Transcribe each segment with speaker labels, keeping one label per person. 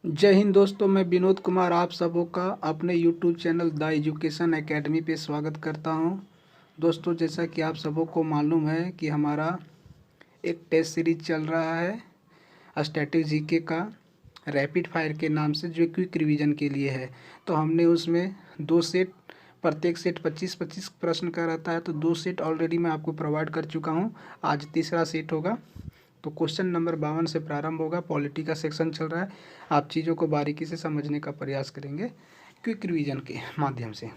Speaker 1: जय हिंद दोस्तों, मैं विनोद कुमार आप सबों का अपने YouTube channel the education academy पे स्वागत करता हूं। दोस्तों, जैसा कि आप सबों को मालूम है कि हमारा एक टेस्ट सीरीज चल रहा है स्टैटिक जीके का रैपिड फायर के नाम से, जो क्विक रिवीजन के लिए है। तो हमने उसमें 2 सेट, प्रत्येक सेट 25-25 प्रश्न का रहता है। तो 2 सेट ऑलरेडी मैं आपको प्रोवाइड कर चुका हूँ। आज तीसरा सेट होगा। तो क्वेश्चन नंबर 52 से प्रारंभ होगा। पॉलिटी का सेक्शन चल रहा है। आप चीज़ों को बारीकी से समझने का प्रयास करेंगे क्विक रिवीजन के माध्यम से।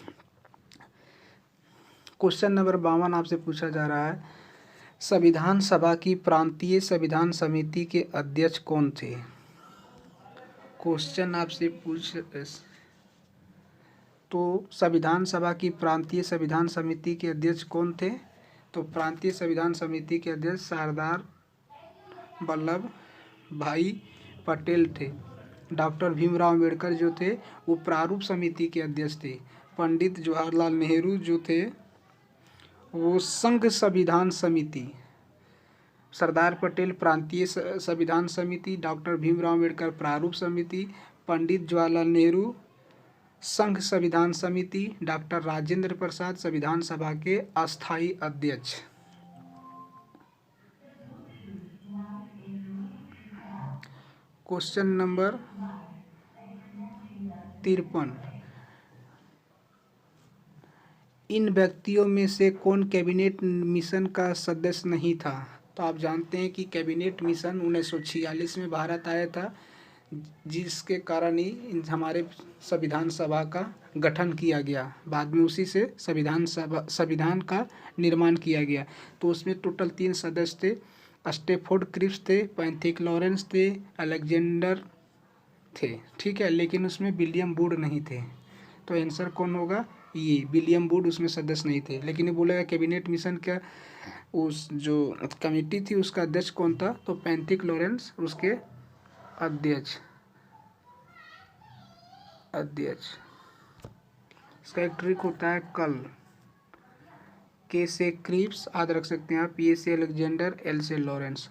Speaker 1: क्वेश्चन नंबर 52 आपसे पूछा जा रहा है, संविधान सभा की प्रांतीय संविधान समिति के अध्यक्ष कौन थे। क्वेश्चन आपसे पूछ तो संविधान सभा की प्रांतीय संविधान समिति के अध्यक्ष कौन थे। तो प्रांतीय संविधान समिति के अध्यक्ष सरदार वल्लभ भाई पटेल थे। डॉक्टर भीमराव अम्बेडकर जो थे वो प्रारूप समिति के अध्यक्ष थे। पंडित जवाहरलाल नेहरू जो थे वो संघ संविधान समिति, सरदार पटेल प्रांतीय संविधान समिति, डॉक्टर भीमराव अम्बेडकर प्रारूप समिति, पंडित जवाहरलाल नेहरू संघ संविधान समिति, डॉक्टर राजेंद्र प्रसाद संविधान सभा के अस्थायी अध्यक्ष। क्वेश्चन नंबर 53, इन व्यक्तियों में से कौन कैबिनेट मिशन का सदस्य नहीं था। तो आप जानते हैं कि कैबिनेट मिशन 1946 में भारत आया था, जिसके कारण ही हमारे संविधान सभा का गठन किया गया। बाद में उसी से संविधान का निर्माण किया गया। तो उसमें टोटल 3 सदस्य थे। स्टेफोर्ड क्रिप्स थे, पैंथिक लॉरेंस थे, अलेक्जेंडर थे। ठीक है, लेकिन उसमें विलियम वुड नहीं थे। तो आंसर कौन होगा, ये विलियम वुड उसमें सदस्य नहीं थे। लेकिन ये बोलेगा कैबिनेट मिशन का उस जो कमेटी थी उसका अध्यक्ष कौन था। तो पैंथिक लॉरेंस उसके अध्यक्ष। इसका एक ट्रिक होता है कल। के से क्रिप्स याद रख सकते हैं आप, ए से अलेक्जेंडर, एल से लॉरेंस।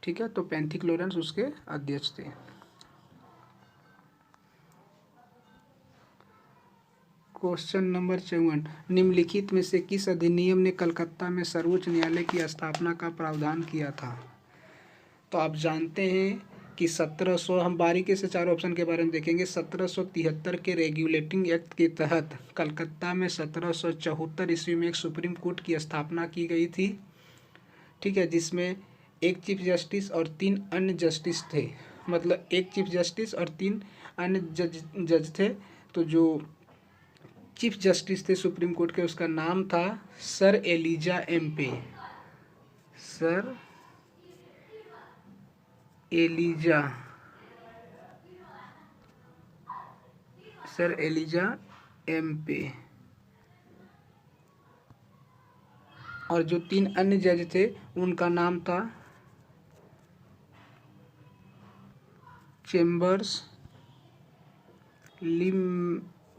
Speaker 1: ठीक है, तो पैंथिक लॉरेंस उसके अध्यक्ष थे। क्वेश्चन नंबर 54, निम्नलिखित में से किस अधिनियम ने कलकत्ता में सर्वोच्च न्यायालय की स्थापना का प्रावधान किया था। तो आप जानते हैं कि 1700, हम बारीकी से चारों ऑप्शन के बारे में देखेंगे। 1773 के रेगुलेटिंग एक्ट के तहत कलकत्ता में 1774 ईस्वी में एक सुप्रीम कोर्ट की स्थापना की गई थी। ठीक है, जिसमें एक चीफ जस्टिस और 3 अन्य जस्टिस थे। मतलब एक चीफ जस्टिस और 3 अन्य जज थे। तो जो चीफ जस्टिस थे सुप्रीम कोर्ट के, उसका नाम था sir Elijah Impey. Sir Elijah Impey. और जो 3 अन्य जज थे उनका नाम था चेम्बर्स,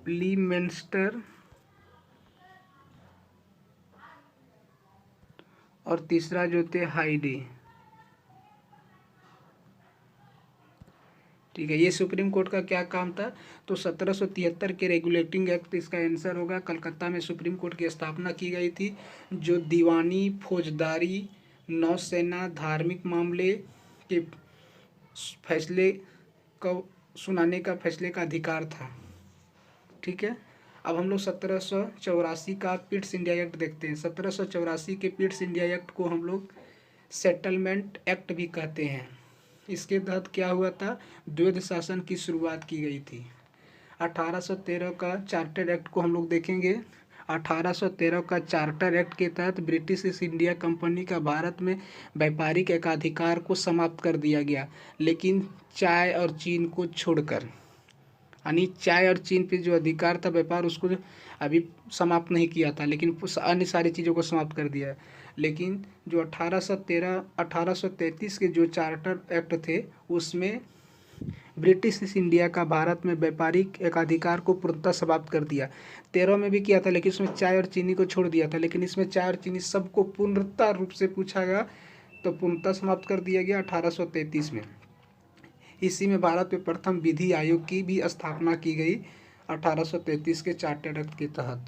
Speaker 1: लीमेंस्टर और तीसरा जो थे हाइडे। ठीक है, ये सुप्रीम कोर्ट का क्या काम था। तो 1773 के रेगुलेटिंग एक्ट इसका आंसर होगा। कलकत्ता में सुप्रीम कोर्ट की स्थापना की गई थी, जो दीवानी, फौजदारी, नौसेना, धार्मिक मामले के फैसले को सुनाने का फैसले का अधिकार था। ठीक है, अब हम लोग 1784 का पिट्स इंडिया एक्ट देखते हैं। 1784 के पिट्स इंडिया एक्ट को हम लोग सेटलमेंट एक्ट भी कहते हैं। इसके तहत क्या हुआ था, द्वैध शासन की शुरुआत की गई थी। 1813 का चार्टर एक्ट को हम लोग देखेंगे। 1813 का चार्टर एक्ट के तहत ब्रिटिश ईस्ट इंडिया कंपनी का भारत में व्यापारिक एकाधिकार को समाप्त कर दिया गया, लेकिन चाय और चीन को छोड़कर। यानी चाय और चीन पे जो अधिकार था व्यापार, उसको अभी समाप्त नहीं किया था, लेकिन अन्य सारी चीज़ों को समाप्त कर दिया है। लेकिन जो 1833 के जो चार्टर एक्ट थे उसमें ब्रिटिश ईस्ट इंडिया का भारत में व्यापारिक एकाधिकार को पूर्णतः समाप्त कर दिया। 13 में भी किया था, लेकिन इसमें चाय और चीनी को छोड़ दिया था। लेकिन इसमें चाय और चीनी सबको पूर्णतः रूप से पूछा गया, तो पूर्णतः समाप्त कर दिया गया 1833 में। इसी में भारत में प्रथम विधि आयोग की भी स्थापना की गई 1833 के चार्टर एक्ट के तहत।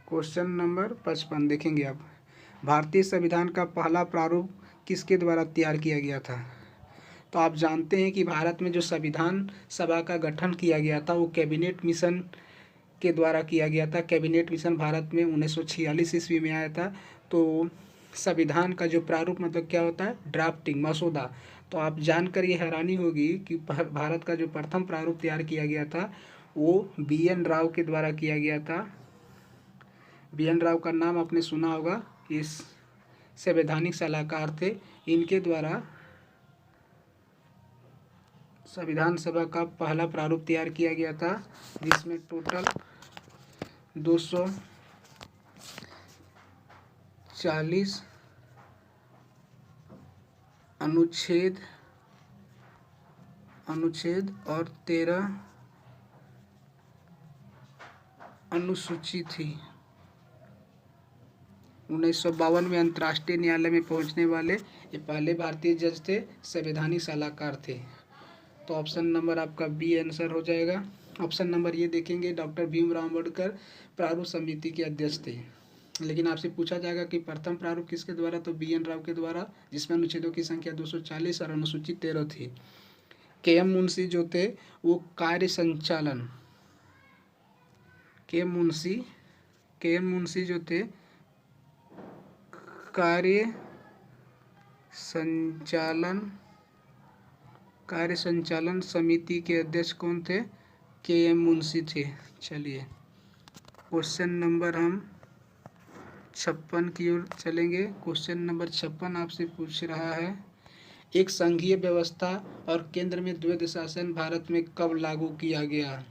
Speaker 1: क्वेश्चन नंबर 55 देखेंगे आप। भारतीय संविधान का पहला प्रारूप किसके द्वारा तैयार किया गया था? तो आप जानते हैं कि भारत में जो संविधान सभा का गठन किया गया था वो कैबिनेट मिशन के द्वारा किया गया था। कैबिनेट मिशन भारत में 1946 ईस्वी में आया था। तो संविधान का जो प्रारूप मतलब क्या होता है? ड्राफ्टिंग, मसौदा। तो आप जानकर ये हैरानी होगी कि भारत का जो प्रथम प्रारूप तैयार किया गया था वो BN राव के द्वारा किया गया था। BN राव का नाम आपने सुना होगा, इस संवैधानिक सलाहकार थे। इनके द्वारा संविधान सभा का पहला प्रारूप तैयार किया गया था, जिसमें टोटल 240 अनुच्छेद और 13 अनुसूची थी। 1952 में अंतर्राष्ट्रीय न्यायालय में पहुंचने वाले ये पहले भारतीय जज थे, संवैधानिक सलाहकार थे। तो ऑप्शन नंबर आपका बी आंसर हो जाएगा। ऑप्शन नंबर ये देखेंगे, डॉक्टर भीमराव अम्बेडकर प्रारूप समिति के अध्यक्ष थे। लेकिन आपसे पूछा जाएगा कि प्रथम प्रारूप किसके द्वारा, तो BN राव के द्वारा, जिसमें अनुच्छेदों की संख्या 240 और अनुसूची 13 थी। KM मुंशी जो थे वो कार्य संचालन, KM मुंशी जो थे कार्य संचालन समिति के अध्यक्ष कौन थे? KM मुंशी थे। चलिए क्वेश्चन नंबर हम 56 की ओर चलेंगे। क्वेश्चन नंबर 56 आपसे पूछ रहा है, एक संघीय व्यवस्था और केंद्र में द्वैध शासन भारत में कब लागू किया गया?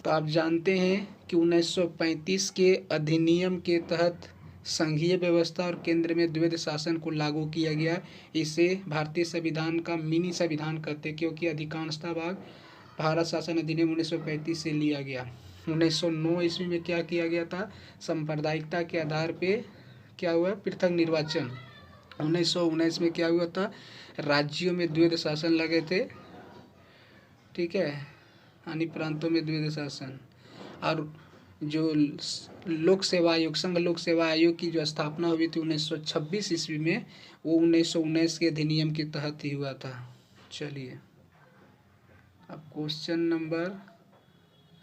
Speaker 1: तो आप जानते हैं कि 1935 के अधिनियम के तहत संघीय व्यवस्था और केंद्र में द्वैध शासन को लागू किया गया। इसे भारतीय संविधान का मिनी संविधान कहते हैं, क्योंकि अधिकांशतः भाग भारत शासन अधिनियम 1935 से लिया गया। 1909 ईस्वी में क्या किया गया था? सांप्रदायिकता के आधार पे क्या हुआ? पृथक निर्वाचन। 1919 में क्या हुआ था? राज्यों में द्वैध शासन लगे थे, ठीक है, यानी प्रांतों में द्वैध शासन। और जो लोक सेवा आयोग, संघ लोक सेवा आयोग की जो स्थापना हुई थी 1926 ईस्वी में, वो 1919 के अधिनियम के तहत ही हुआ था। चलिए अब क्वेश्चन नंबर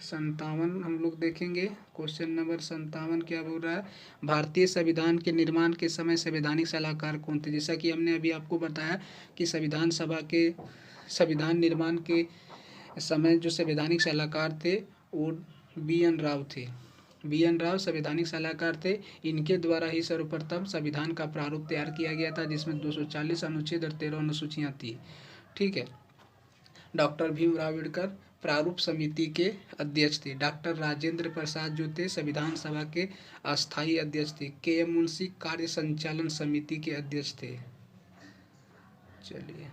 Speaker 1: 57 हम लोग देखेंगे। क्वेश्चन नंबर 57 क्या बोल रहा है? भारतीय संविधान के निर्माण के समय संवैधानिक सलाहकार कौन थे? जैसा कि हमने अभी आपको बताया कि संविधान सभा के संविधान निर्माण के समय जो संवैधानिक सलाहकार थे वो BN राव थे। BN राव संवैधानिक सलाहकार थे। इनके द्वारा ही सर्वप्रथम संविधान का प्रारूप तैयार किया गया था, जिसमें 240 अनुच्छेद और 13 अनुसूचियाँ थी, ठीक है। डॉक्टर भीमराव अम्बेडकर प्रारूप समिति के अध्यक्ष थे। डॉक्टर राजेंद्र प्रसाद जो थे संविधान सभा के अस्थायी अध्यक्ष थे। KM मुंशी कार्य संचालन समिति के अध्यक्ष थे। चलिए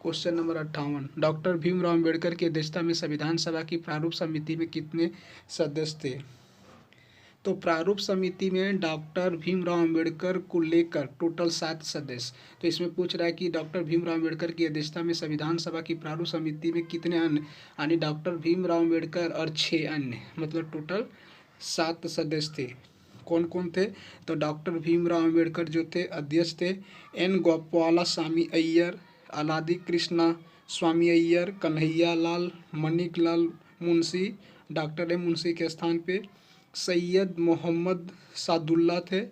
Speaker 1: question number 58, doctor Bhimrao Ambedkar की अध्यक्षता में संविधान सभा की प्रारूप समिति में कितने सदस्य थे? तो प्रारूप समिति में डॉक्टर भीमराव अम्बेडकर को लेकर टोटल 7 सदस्य। तो इसमें पूछ रहा है कि डॉक्टर भीमराव अम्बेडकर की अध्यक्षता में संविधान सभा की प्रारूप समिति में कितने अन्य, यानी डॉक्टर भीमराव अम्बेडकर और 6 अन्य, मतलब टोटल 7 सदस्य थे। कौन कौन थे? तो डॉक्टर भीमराव अम्बेडकर जो थे अध्यक्ष थे, N गोपालास्वामी अय्यर, अलादी कृष्णा स्वामी अय्यर, कन्हैया लाल, मणिक लाल मुंशी, डॉक्टर M मुंशी के स्थान पे सैयद मोहम्मद सादुल्ला थे।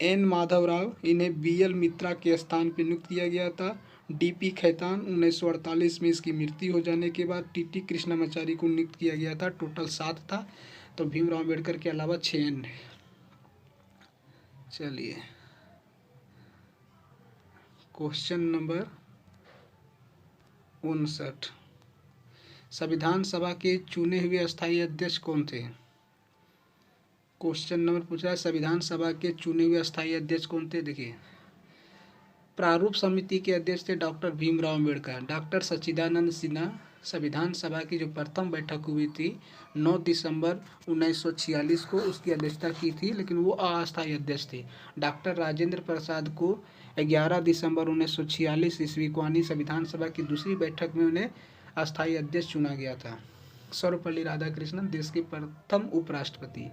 Speaker 1: N माधव राव, इन्हें BL मित्रा के स्थान पे नियुक्त किया गया था। DP खैतान, 1948 में इसकी मृत्यु हो जाने के बाद TT कृष्णामाचारी को नियुक्त किया गया था। टोटल 7 था। तो भीमराव अम्बेडकर के अलावा 6 अन्य। चलिए क्वेश्चन नंबर 59, संविधान सभा के चुने हुए अस्थायी अध्यक्ष कौन थे? क्वेश्चन नंबर पूछा है संविधान सभा के चुने हुए अस्थायी अध्यक्ष कौन थे? देखिए प्रारूप समिति के अध्यक्ष थे डॉक्टर भीमराव अम्बेडकर, डॉक्टर सच्चिदानंद सिन्हा, संविधान सभा की जो प्रथम बैठक हुई थी 9 दिसंबर 1946 को, उसकी अध्यक्षता की थी, लेकिन वो अस्थायी अध्यक्ष थे। डॉक्टर राजेंद्र प्रसाद को 11 दिसंबर 1946 ईस्वी को आनी संविधान सभा की दूसरी बैठक में उन्हें अस्थायी अध्यक्ष चुना गया था। सर्वपल्ली राधाकृष्णन देश के प्रथम उपराष्ट्रपति।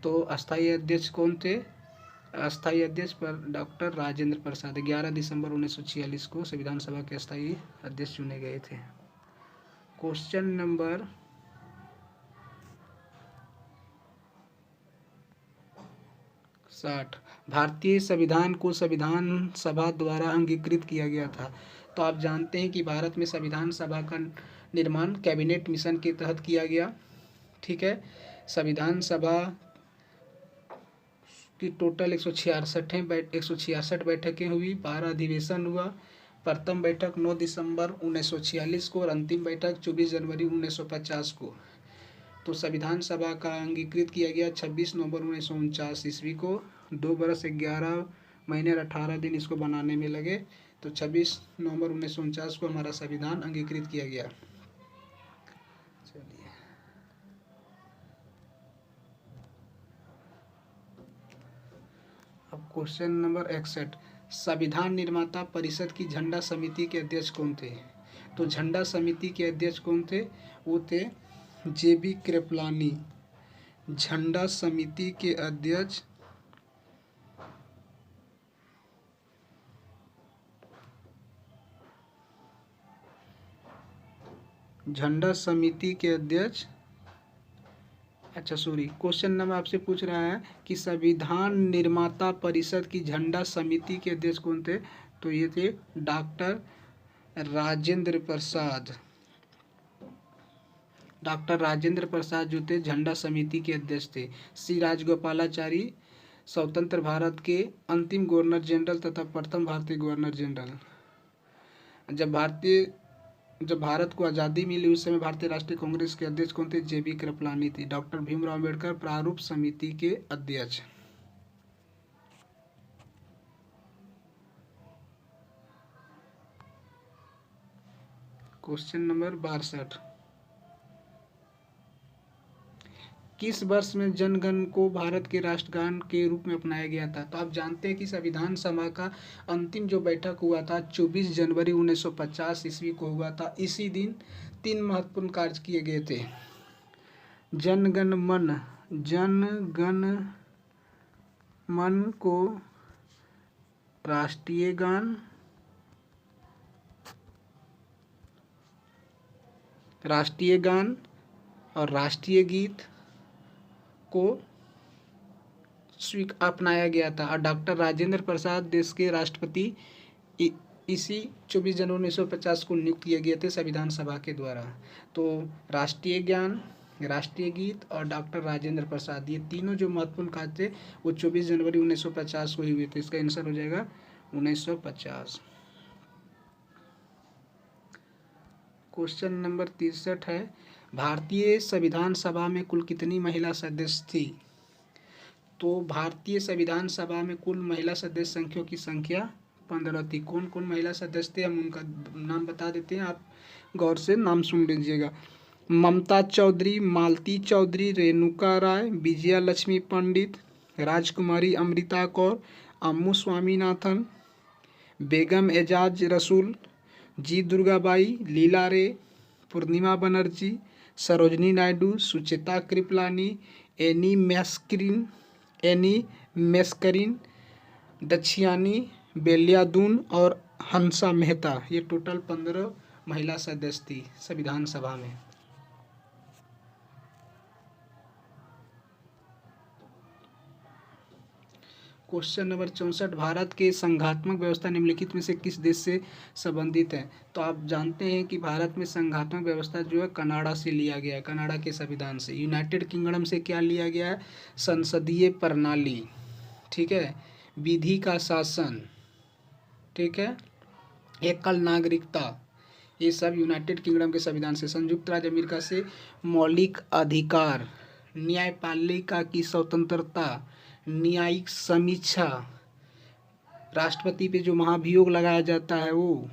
Speaker 1: तो अस्थायी अध्यक्ष कौन थे? अस्थायी अध्यक्ष पर डॉक्टर राजेंद्र प्रसाद 11 दिसंबर 1946 को संविधान सभा के अस्थायी अध्यक्ष चुने गए थे। क्वेश्चन नंबर 60, भारतीय संविधान को संविधान सभा द्वारा अंगीकृत किया गया था। तो आप जानते हैं कि भारत में संविधान सभा का निर्माण कैबिनेट मिशन के तहत किया गया। ठीक है, संविधान सभा की टोटल 166 बैठकें हुई, 12 अधिवेशन हुआ। प्रथम बैठक 9 दिसंबर 1946 को और अंतिम बैठक 24 जनवरी 1950 को। तो संविधान सभा का अंगीकृत किया गया 26 नवंबर 1949 ईस्वी को। 2 बरस 11 महीने और 18 दिन इसको बनाने में लगे। तो 26 नवंबर 1949 को हमारा संविधान अंगीकृत किया गया। चलिए, अब क्वेश्चन नंबर 61, संविधान निर्माता परिषद की झंडा समिति के अध्यक्ष कौन थे? तो झंडा समिति के अध्यक्ष कौन थे? वो थे JB कृपलानी। झंडा समिति के अध्यक्ष क्वेश्चन नंबर आपसे पूछ रहा है कि संविधान निर्माता परिषद की झंडा समिति के अध्यक्ष कौन थे? तो ये थे डॉक्टर राजेंद्र प्रसाद। डॉक्टर राजेंद्र प्रसाद जो थे झंडा समिति के अध्यक्ष थे। सी राजगोपालाचारी स्वतंत्र भारत के अंतिम गवर्नर जनरल तथा प्रथम भारतीय गवर्नर जनरल। जब भारत को आज़ादी मिली उस समय भारतीय राष्ट्रीय कांग्रेस के अध्यक्ष कौन थे? JB कृपलानी थी। डॉक्टर भीमराव अम्बेडकर प्रारूप समिति के अध्यक्ष। क्वेश्चन नंबर 62, किस वर्ष में जनगण को भारत के राष्ट्रगान के रूप में अपनाया गया था? तो आप जानते हैं कि संविधान सभा का अंतिम जो बैठक हुआ था 24 जनवरी 1950 ईस्वी को हुआ था। इसी दिन 3 महत्वपूर्ण कार्य किए गए थे। जनगण मन को राष्ट्रीय गान और राष्ट्रीय गीत को अपनाया गया था। और डॉक्टर राजेंद्र प्रसाद देश के राष्ट्रपति इसी 24 जनवरी 1950 को नियुक्त किए गए थे संविधान सभा के द्वारा। तो राष्ट्रीय ज्ञान, राष्ट्रीय गीत और डॉक्टर राजेंद्र प्रसाद, ये तीनों जो महत्वपूर्ण कार्य थे वो 24 जनवरी 1950 को ही हुए थे। इसका आंसर हो जाएगा 1950। क्वेश्चन नंबर 63 है, भारतीय संविधान सभा में कुल कितनी महिला सदस्य थी? तो भारतीय संविधान सभा में कुल महिला सदस्य संख्या की संख्या 15 थी। कौन कौन महिला सदस्य थे हम उनका नाम बता देते हैं, आप गौर से नाम सुन लीजिएगा। ममता चौधरी, मालती चौधरी, रेणुका राय, विजया लक्ष्मी पंडित, राजकुमारी अमृता कौर, अम्मू स्वामीनाथन, बेगम एजाज रसूल, जी दुर्गाबाई, लीला रे, पूर्णिमा बनर्जी, सरोजनी नायडू, सुचिता कृपलानी, एनी मेस्करिन, दक्षियानी बेलियादून और हंसा मेहता। ये टोटल 15 महिला सदस्य थी संविधान सभा में। क्वेश्चन नंबर 64, भारत के संघात्मक व्यवस्था निम्नलिखित में से किस देश से संबंधित है? तो आप जानते हैं कि भारत में संघात्मक व्यवस्था जो है कनाडा से लिया गया है, कनाडा के संविधान से। यूनाइटेड किंगडम से क्या लिया गया है? संसदीय प्रणाली, ठीक है, विधि का शासन, ठीक है, एकल नागरिकता, ये सब यूनाइटेड किंगडम के संविधान से। संयुक्त राज्य अमेरिका से मौलिक अधिकार, न्यायपालिका की स्वतंत्रता, न्यायिक समीक्षा, राष्ट्रपति पे जो महाभियोग लगाया जाता है वो,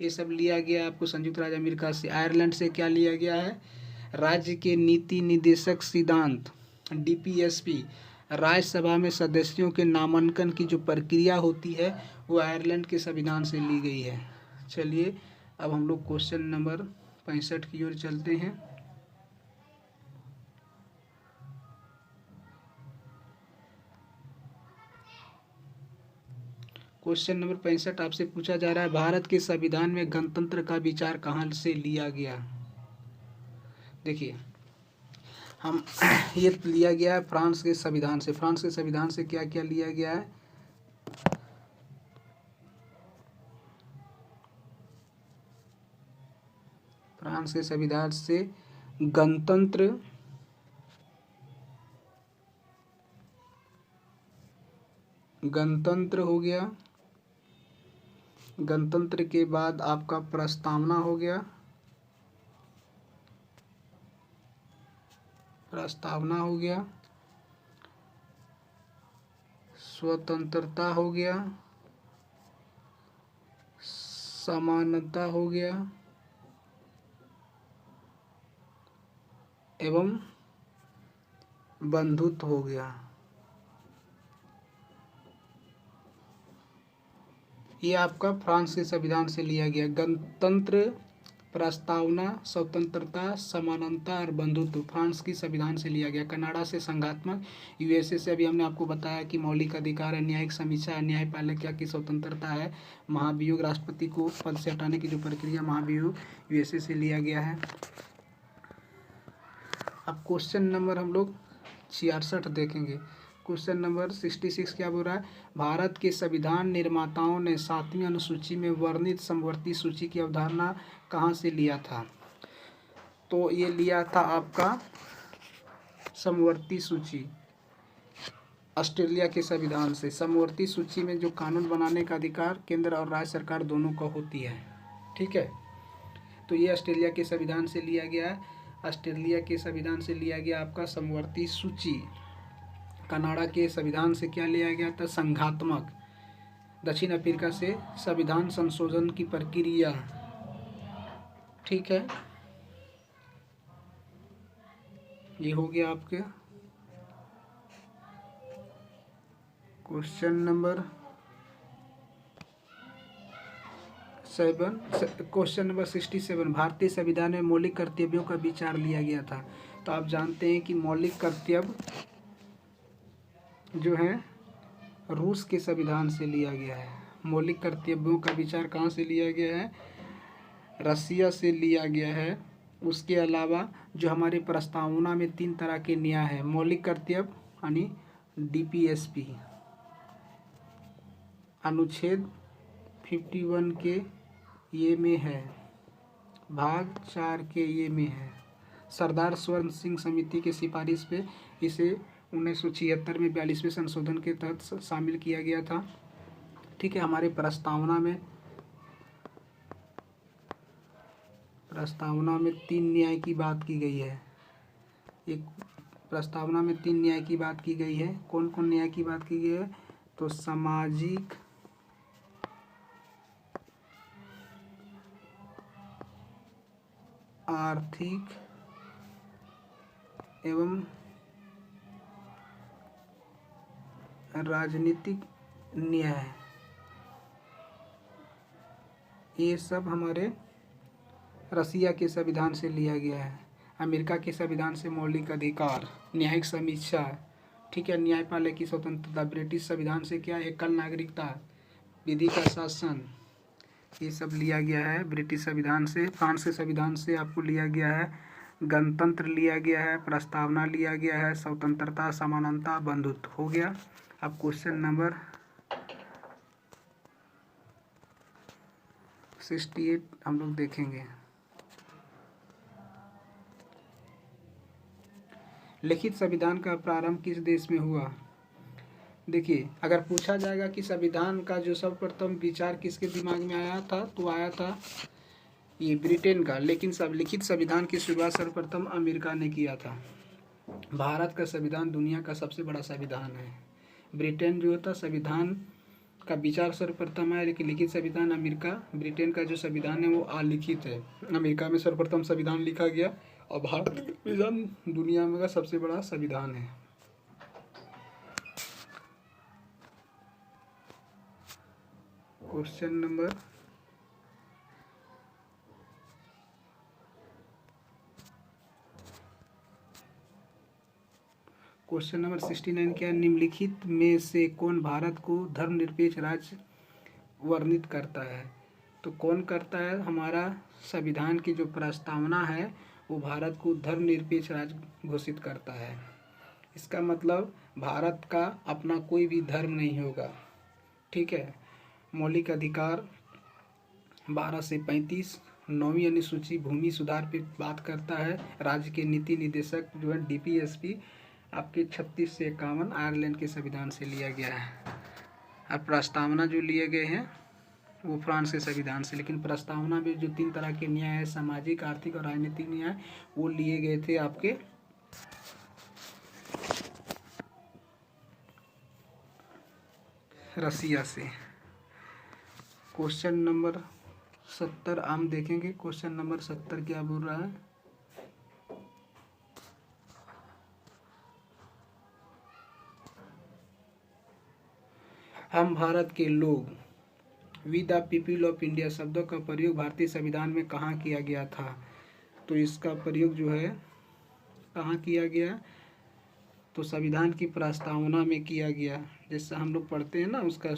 Speaker 1: ये सब लिया गया आपको संयुक्त राज्य अमेरिका से। आयरलैंड से क्या लिया गया है, राज्य के नीति निदेशक सिद्धांत DPSP, राज्यसभा में सदस्यों के नामांकन की जो प्रक्रिया होती है वो आयरलैंड के संविधान से ली गई है। चलिए अब हम लोग क्वेश्चन नंबर 65 की ओर चलते हैं। क्वेश्चन नंबर 65 आपसे पूछा जा रहा है, भारत के संविधान में गणतंत्र का विचार कहाँ से लिया गया। देखिए हम ये लिया गया है फ्रांस के संविधान से। फ्रांस के संविधान से क्या क्या लिया गया है, फ्रांस के संविधान से गणतंत्र हो गया। गणतंत्र के बाद आपका प्रस्तावना हो गया, स्वतंत्रता हो गया, समानता हो गया एवं बंधुत्व हो गया। ये आपका फ्रांस के संविधान से लिया गया। गणतंत्र, प्रस्तावना, स्वतंत्रता, समानता और बंधुत्व फ्रांस की संविधान से लिया गया। कनाडा से संघात्मक, USA से अभी हमने आपको बताया कि मौलिक अधिकार है, न्यायिक समीक्षा है, न्यायपालिका की स्वतंत्रता है, महाभियोग, राष्ट्रपति को पद से हटाने की जो प्रक्रिया महाभियोग USA से लिया गया है। अब क्वेश्चन नंबर हम लोग 66 देखेंगे। क्वेश्चन नंबर 66 क्या बोल रहा है, भारत के संविधान निर्माताओं ने 7वीं अनुसूची में वर्णित समवर्ती सूची की अवधारणा कहाँ से लिया था। तो ये लिया था आपका समवर्ती सूची ऑस्ट्रेलिया के संविधान से। समवर्ती सूची में जो कानून बनाने का अधिकार केंद्र और राज्य सरकार दोनों का होती है, ठीक है। तो ये ऑस्ट्रेलिया के संविधान से लिया गया है। ऑस्ट्रेलिया के संविधान से लिया गया आपका समवर्ती सूची। कनाडा के संविधान से क्या लिया गया था, संघात्मक। दक्षिण अफ्रीका से संविधान संशोधन की प्रक्रिया, ठीक है। ये हो गया आपके क्वेश्चन नंबर 7। क्वेश्चन नंबर 67, भारतीय संविधान में मौलिक कर्तव्यों का विचार लिया गया था। तो आप जानते हैं कि मौलिक कर्तव्य जो है रूस के संविधान से लिया गया है। मौलिक कर्तव्यों का विचार कहाँ से लिया गया है, रसिया से लिया गया है। उसके अलावा जो हमारे प्रस्तावना में 3 तरह के न्याय है, मौलिक कर्तव्य यानी DPSP, अनुच्छेद 51 के ये में है, भाग 4 के ये में है। सरदार स्वर्ण सिंह समिति के सिफारिश पे इसे 1976 में 42वें संशोधन के तहत शामिल किया गया था, ठीक है। हमारे प्रस्तावना में 3 न्याय की बात की गई है। एक प्रस्तावना में 3 न्याय की बात की गई है। कौन कौन न्याय की बात की गई है, तो सामाजिक, आर्थिक एवं राजनीतिक न्याय, ये सब हमारे रसिया के संविधान से लिया गया है। अमेरिका के संविधान से मौलिक अधिकार, न्यायिक समीक्षा, ठीक है, न्यायपालिका की स्वतंत्रता। ब्रिटिश संविधान से क्या, एकल नागरिकता, विधि का शासन, ये सब लिया गया है ब्रिटिश संविधान से। फ्रांस के संविधान से आपको लिया गया है गणतंत्र लिया गया है, प्रस्तावना लिया गया है, स्वतंत्रता, समानता, बंधुत्व हो गया। अब क्वेश्चन नंबर 68 हम लोग देखेंगे। लिखित संविधान का प्रारंभ किस देश में हुआ। देखिए अगर पूछा जाएगा कि संविधान का जो सर्वप्रथम विचार किसके दिमाग में आया था, तो आया था ये ब्रिटेन का। लेकिन सब लिखित संविधान की शुरुआत सर्वप्रथम अमेरिका ने किया था। भारत का संविधान दुनिया का सबसे बड़ा संविधान है। ब्रिटेन जो था संविधान का विचार सर्वप्रथम है, लेकिन लिखित संविधान अमेरिका ब्रिटेन का जो संविधान है वो अलिखित है। अमेरिका में सर्वप्रथम संविधान लिखा गया और भारत का संविधान दुनिया में का सबसे बड़ा संविधान है। क्वेश्चन नंबर 69 क्या, निम्नलिखित में से कौन भारत को धर्मनिरपेक्ष राज्य वर्णित करता है? तो कौन करता है? हमारा संविधान की जो प्रस्तावना है वो भारत को धर्मनिरपेक्ष राज्य घोषित करता है। इसका मतलब भारत का अपना कोई भी धर्म नहीं होगा, ठीक है। मौलिक अधिकार 12 से 35, 9वीं अनुसूची भूमि सुधार पे बात करता है। राज्य के नीति निदेशक जो है DPSP आपके 36 से 51 आयरलैंड के संविधान से लिया गया है। और प्रस्तावना जो लिए गए हैं वो फ्रांस के संविधान से, लेकिन प्रस्तावना में जो 3 तरह के न्याय है, सामाजिक, आर्थिक और राजनीतिक न्याय, वो लिए गए थे आपके रसिया से। क्वेश्चन नंबर 70 हम देखेंगे। क्वेश्चन नंबर 70 क्या बोल रहा है? हम भारत के लोग, we the people of India शब्दों का प्रयोग भारतीय संविधान में कहाँ किया गया था? तो इसका प्रयोग जो है कहाँ किया गया? तो संविधान की प्रस्तावना में किया गया। जैसा हम लोग पढ़ते हैं ना, उसका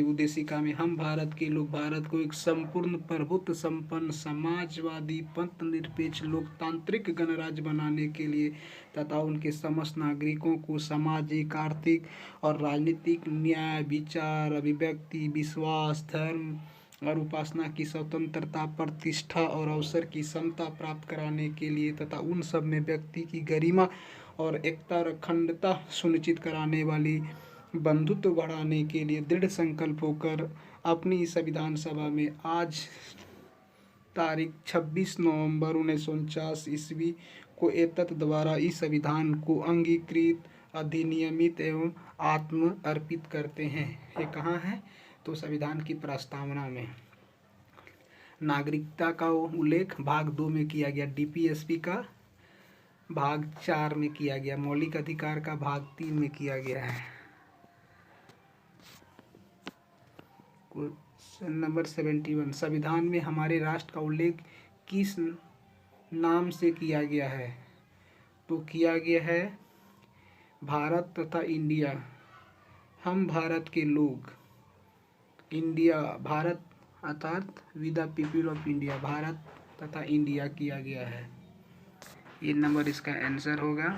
Speaker 1: उद्देशिका में, हम भारत के लोग भारत को एक संपूर्ण प्रभुत्व संपन्न समाजवादी पंथ निरपेक्ष लोकतांत्रिक गणराज्य बनाने के लिए तथा उनके समस्त नागरिकों को सामाजिक, आर्थिक और राजनीतिक न्याय, विचार, अभिव्यक्ति, विश्वास, धर्म और उपासना की स्वतंत्रता, प्रतिष्ठा और अवसर की समता प्राप्त कराने के लिए तथा उन सब में व्यक्ति की गरिमा और एकता और अखंडता सुनिश्चित कराने वाली बंधुत्व बढ़ाने के लिए दृढ़ संकल्प होकर अपनी संविधान सभा में आज तारीख 26 नवंबर 1949 ईस्वी को एतत् द्वारा इस संविधान को अंगीकृत, अधिनियमित एवं आत्म अर्पित करते हैं। ये कहाँ है? तो संविधान की प्रस्तावना में। नागरिकता का उल्लेख भाग 2 में किया गया, DPSP का भाग 4 में किया गया, मौलिक अधिकार का भाग 3 में किया गया है। क्वेश्चन नंबर 71 संविधान में हमारे राष्ट्र का उल्लेख किस नाम से किया गया है? तो किया गया है भारत तथा इंडिया। हम भारत के लोग, इंडिया भारत अर्थात we the people of India, Bharat तथा इंडिया किया गया है। ये नंबर इसका आंसर होगा।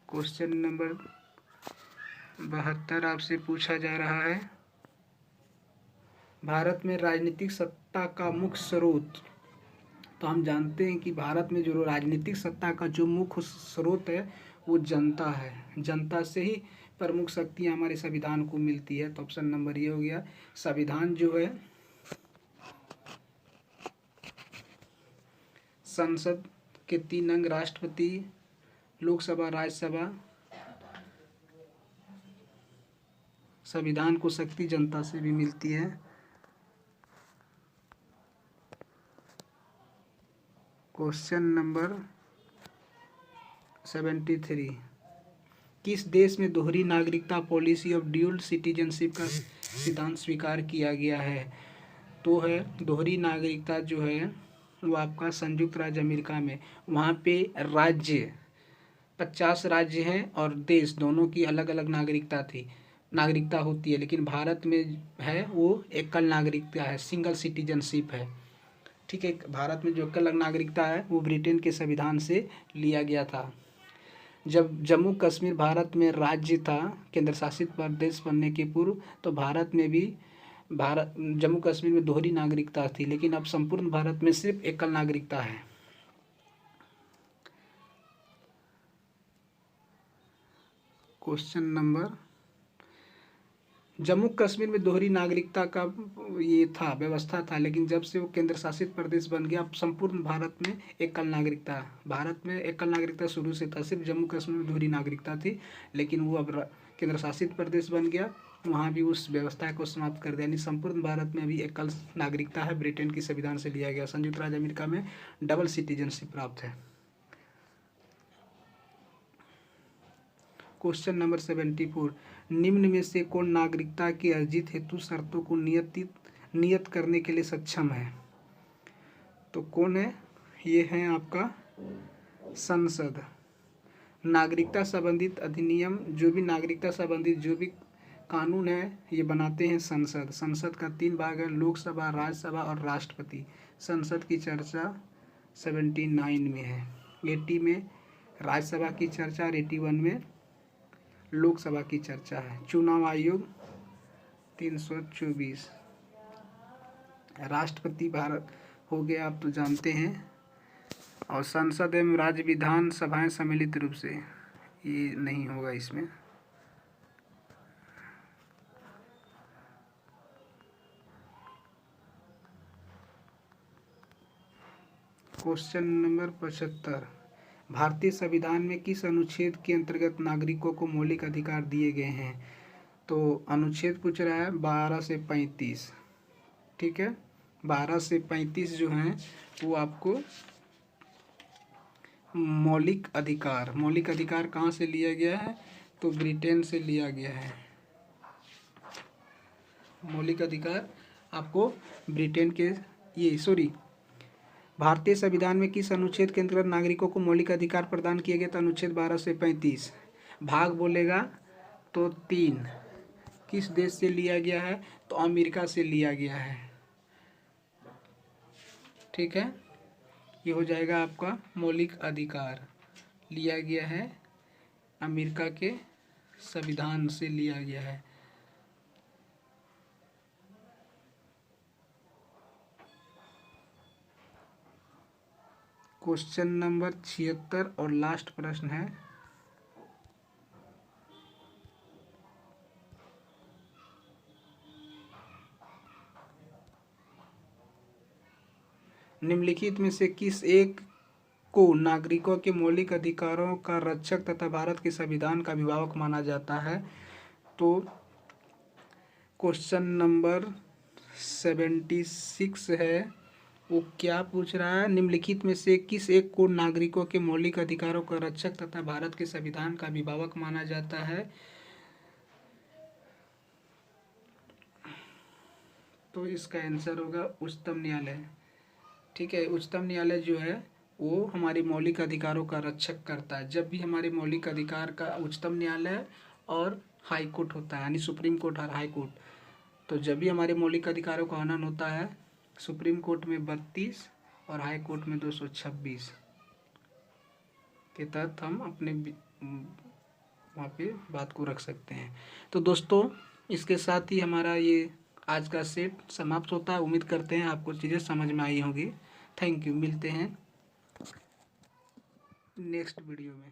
Speaker 1: क्वेश्चन नंबर 72 आपसे पूछा जा रहा है, भारत में राजनीतिक सत्ता का मुख्य स्रोत। तो हम जानते हैं कि भारत में जो राजनीतिक सत्ता का जो मुख्य स्रोत है वो जनता है। जनता से ही प्रमुख शक्तियाँ हमारे संविधान को मिलती है। तो ऑप्शन नंबर ये हो गया। संविधान जो है संसद के 3 अंग, राष्ट्रपति, लोकसभा, राज्यसभा। संविधान को शक्ति जनता से भी मिलती है। क्वेश्चन नंबर 73 किस देश में दोहरी नागरिकता पॉलिसी ऑफ ड्यूल सिटीजनशिप का सिद्धांत स्वीकार किया गया है? तो है दोहरी नागरिकता जो है वो आपका संयुक्त राज्य अमेरिका में। वहाँ पे राज्य 50 राज्य हैं और देश दोनों की अलग अलग नागरिकता होती है, लेकिन भारत में है वो एकल नागरिकता है, सिंगल सिटीजनशिप है, ठीक है। भारत में जो एकल नागरिकता है वो ब्रिटेन के संविधान से लिया गया था। जब जम्मू कश्मीर भारत में राज्य था, केंद्र शासित प्रदेश बनने के पूर्व, तो भारत में भी जम्मू कश्मीर में दोहरी नागरिकता थी, लेकिन अब संपूर्ण भारत में सिर्फ एकल नागरिकता है। क्वेश्चन नंबर जम्मू कश्मीर में दोहरी नागरिकता का ये था, व्यवस्था था, लेकिन जब से वो केंद्र शासित प्रदेश बन गया, अब संपूर्ण भारत में एकल नागरिकता, भारत में एकल नागरिकता शुरू से था, सिर्फ जम्मू कश्मीर में दोहरी नागरिकता थी, लेकिन वो अब केंद्र शासित प्रदेश बन गया, वहाँ भी उस व्यवस्था को समाप्त कर दिया, यानी संपूर्ण भारत में अभी एकल नागरिकता है, ब्रिटेन की संविधान से लिया गया। संयुक्त राज्य अमेरिका में डबल सिटीजनशिप प्राप्त है। क्वेश्चन नंबर 74, निम्न में से कौन नागरिकता की अर्जित हेतु शर्तों को नियत करने के लिए सक्षम है? तो कौन है? ये है आपका संसद। नागरिकता संबंधित अधिनियम, जो भी नागरिकता संबंधित जो भी कानून है, ये बनाते हैं संसद। संसद का 3 भाग है, लोकसभा, राज्यसभा और राष्ट्रपति। संसद की चर्चा 79 में है, 80 में राज्यसभा की चर्चा और 81 में लोकसभा की चर्चा है। चुनाव आयोग 324। राष्ट्रपति भारत हो गया, आप तो जानते हैं, और संसद एवं राज्य विधान सभाएं सम्मिलित रूप से, ये नहीं होगा इसमें। क्वेश्चन नंबर 75, भारतीय संविधान में किस अनुच्छेद के अंतर्गत नागरिकों को मौलिक अधिकार दिए गए हैं? तो अनुच्छेद पूछ रहा है 12 से 35, ठीक है। 12 से 35 जो हैं वो आपको मौलिक अधिकार कहाँ से लिया गया है? तो ब्रिटेन से लिया गया है। मौलिक अधिकार आपको ब्रिटेन के भारतीय संविधान में किस अनुच्छेद के अंतर्गत नागरिकों को मौलिक अधिकार प्रदान किए गए? तो अनुच्छेद 12 से 35। भाग बोलेगा तो 3। किस देश से लिया गया है? तो अमेरिका से लिया गया है, ठीक है। ये हो जाएगा आपका मौलिक अधिकार लिया गया है, अमेरिका के संविधान से लिया गया है। क्वेश्चन नंबर 76 और लास्ट प्रश्न है, निम्नलिखित में से किस एक को नागरिकों के मौलिक अधिकारों का रक्षक तथा भारत के संविधान का अभिभावक माना जाता है? तो क्वेश्चन नंबर 76 है, वो क्या पूछ रहा है? निम्नलिखित में से किस एक को नागरिकों के मौलिक अधिकारों का रक्षक तथा भारत के संविधान का अभिभावक माना जाता है? तो इसका आंसर होगा उच्चतम न्यायालय, ठीक है। उच्चतम न्यायालय जो है वो हमारे मौलिक अधिकारों का रक्षक करता है। जब भी हमारे मौलिक अधिकार का उच्चतम न्यायालय और हाई कोर्ट होता है, यानी सुप्रीम कोर्ट और हाई कोर्ट, तो जब भी हमारे मौलिक अधिकारों का हनन होता है, सुप्रीम कोर्ट में 32 और हाई कोर्ट में 226 के तहत हम अपने वहाँ पे बात को रख सकते हैं। तो दोस्तों, इसके साथ ही हमारा ये आज का सेट समाप्त होता है। उम्मीद करते हैं आपको चीज़ें समझ में आई होंगी। थैंक यू, मिलते हैं नेक्स्ट वीडियो में।